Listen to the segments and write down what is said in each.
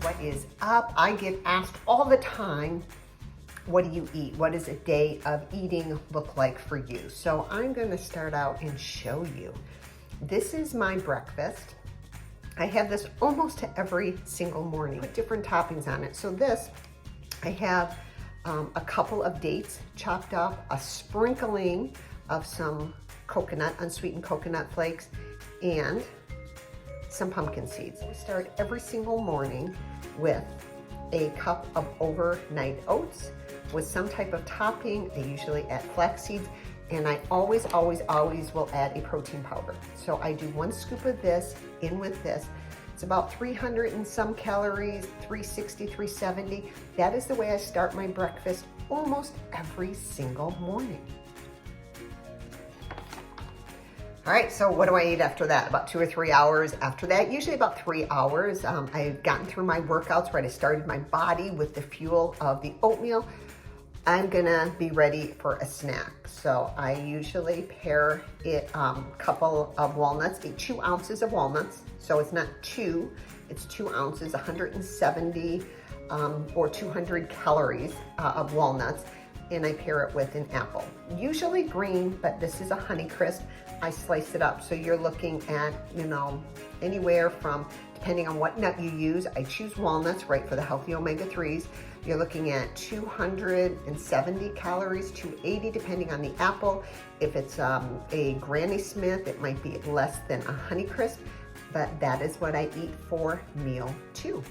What is up? I get asked all the time, what do you eat? What does a day of eating look like for you? So I'm gonna start out and show you. This is my breakfast. I have this almost every single morning with different toppings on it. So this, I have a couple of dates chopped up, a sprinkling of some coconut, unsweetened coconut flakes, and some pumpkin seeds. We start every single morning with a cup of overnight oats with some type of topping. I usually add flax seeds, and I always will add a protein powder. So I do 1 scoop of this in with this. It's about 300 and some calories, 360, 370. That is the way I start my breakfast almost every single morning. All right, so what do I eat after that? About 2 or 3 hours after that, usually about 3 hours. I've gotten through my workouts, right? I started my body with the fuel of the oatmeal. I'm gonna be ready for a snack. So I usually pair it a couple of walnuts, 2 ounces of walnuts. So it's not 2, it's 2 ounces, 170 or 200 calories of walnuts. And I pair it with an apple. Usually green, but this is a Honeycrisp. I slice it up. So you're looking at, anywhere from, depending on what nut you use, I choose walnuts, right, for the healthy omega-3s. You're looking at 270 calories, 280, depending on the apple. If it's a Granny Smith, it might be less than a Honeycrisp, but that is what I eat for meal 2.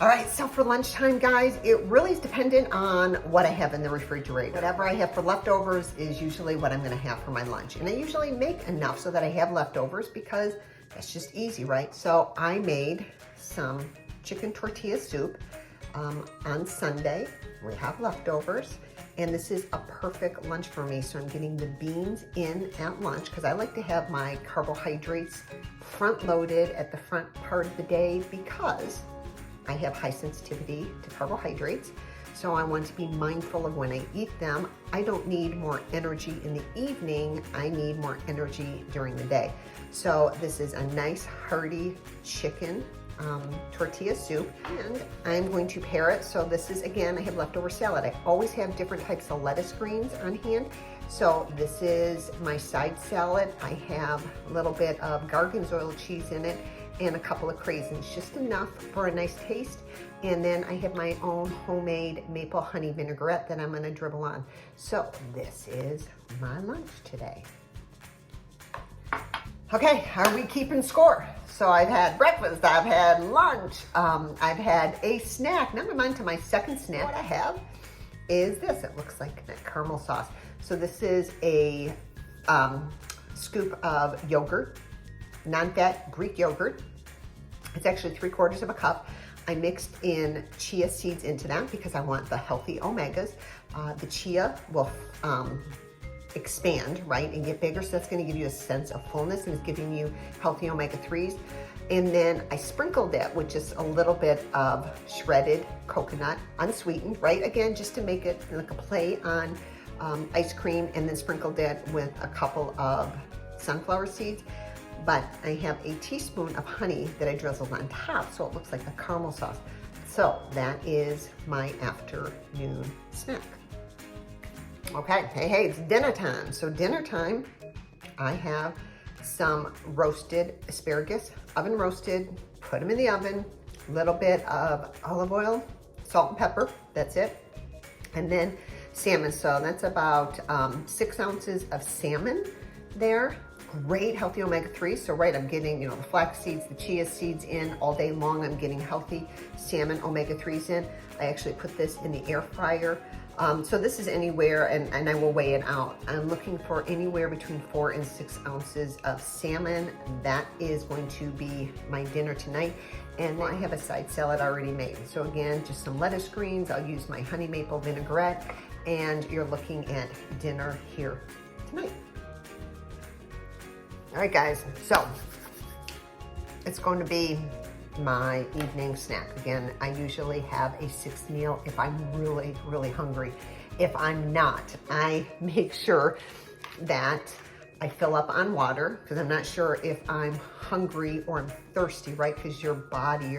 All right, so for lunchtime, guys, it really is dependent on what I have in the refrigerator. Whatever I have for leftovers is usually what I'm gonna have for my lunch. And I usually make enough so that I have leftovers because that's just easy, right? So I made some chicken tortilla soup on Sunday. We have leftovers, and this is a perfect lunch for me. So I'm getting the beans in at lunch because I like to have my carbohydrates front-loaded at the front part of the day because I have high sensitivity to carbohydrates, so I want to be mindful of when I eat them. I don't need more energy in the evening, I need more energy during the day. So this is a nice hearty chicken tortilla soup, and I'm going to pair it. So this is, again, I have leftover salad. I always have different types of lettuce greens on hand. So this is my side salad. I have a little bit of Garganzoil cheese in it, and a couple of craisins, just enough for a nice taste. And then I have my own homemade maple honey vinaigrette that I'm gonna dribble on. So this is my lunch today. Okay, are we keeping score? So I've had breakfast, I've had lunch, I've had a snack. Now I'm on to my second snack. What I have is this. It looks like that caramel sauce. So this is a scoop of yogurt, non-fat Greek yogurt. It's actually 3/4 of a cup. I mixed in chia seeds into that because I want the healthy omegas. The chia will expand, right, and get bigger, so that's gonna give you a sense of fullness, and it's giving you healthy omega-3s. And then I sprinkled it with just a little bit of shredded coconut, unsweetened, right? Again, just to make it like a play on ice cream, and then sprinkled it with a couple of sunflower seeds. But I have a teaspoon of honey that I drizzled on top, so it looks like a caramel sauce. So that is my afternoon snack. Okay, hey, it's dinner time. So dinner time, I have some roasted asparagus, oven roasted, put them in the oven, a little bit of olive oil, salt and pepper, that's it. And then salmon, so that's about 6 ounces of salmon there. Great healthy omega-3, so right, I'm getting, the flax seeds, the chia seeds in all day long. I'm getting healthy salmon omega-3s in. I actually put this in the air fryer. So this is anywhere, and I will weigh it out. I'm looking for anywhere between 4 and 6 ounces of salmon. That is going to be my dinner tonight. And I have a side salad already made. So again, just some lettuce greens. I'll use my honey maple vinaigrette, and you're looking at dinner here tonight. All right, guys, so it's going to be my evening snack. Again, I usually have a 6th meal if I'm really, really hungry. If I'm not, I make sure that I fill up on water because I'm not sure if I'm hungry or I'm thirsty, right? Because your body,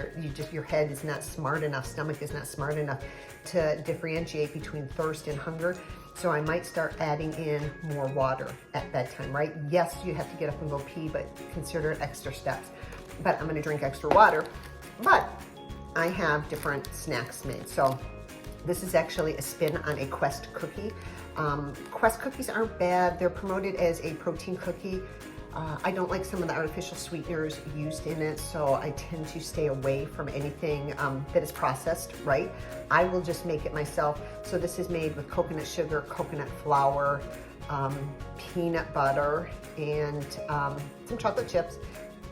your head is not smart enough, stomach is not smart enough to differentiate between thirst and hunger. So I might start adding in more water at bedtime, right? Yes, you have to get up and go pee, but consider it extra steps. But I'm gonna drink extra water. But I have different snacks made. So this is actually a spin on a Quest cookie. Quest cookies aren't bad. They're promoted as a protein cookie. I don't like some of the artificial sweeteners used in it, so I tend to stay away from anything that is processed, right? I will just make it myself. So this is made with coconut sugar, coconut flour, peanut butter, and some chocolate chips.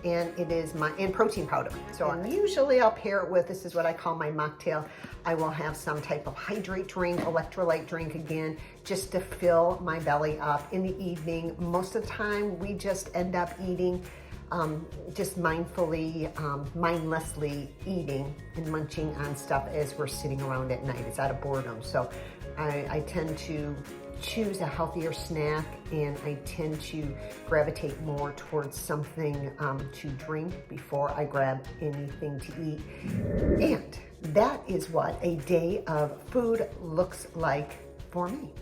And it is and protein powder. So usually I'll pair it with, this is what I call my mocktail. I will have some type of hydrate drink, electrolyte drink again, just to fill my belly up in the evening. Most of the time we just end up eating, just mindfully, mindlessly eating and munching on stuff as we're sitting around at night. It's out of boredom. So I tend to choose a healthier snack, and I tend to gravitate more towards something to drink before I grab anything to eat. And that is what a day of food looks like for me.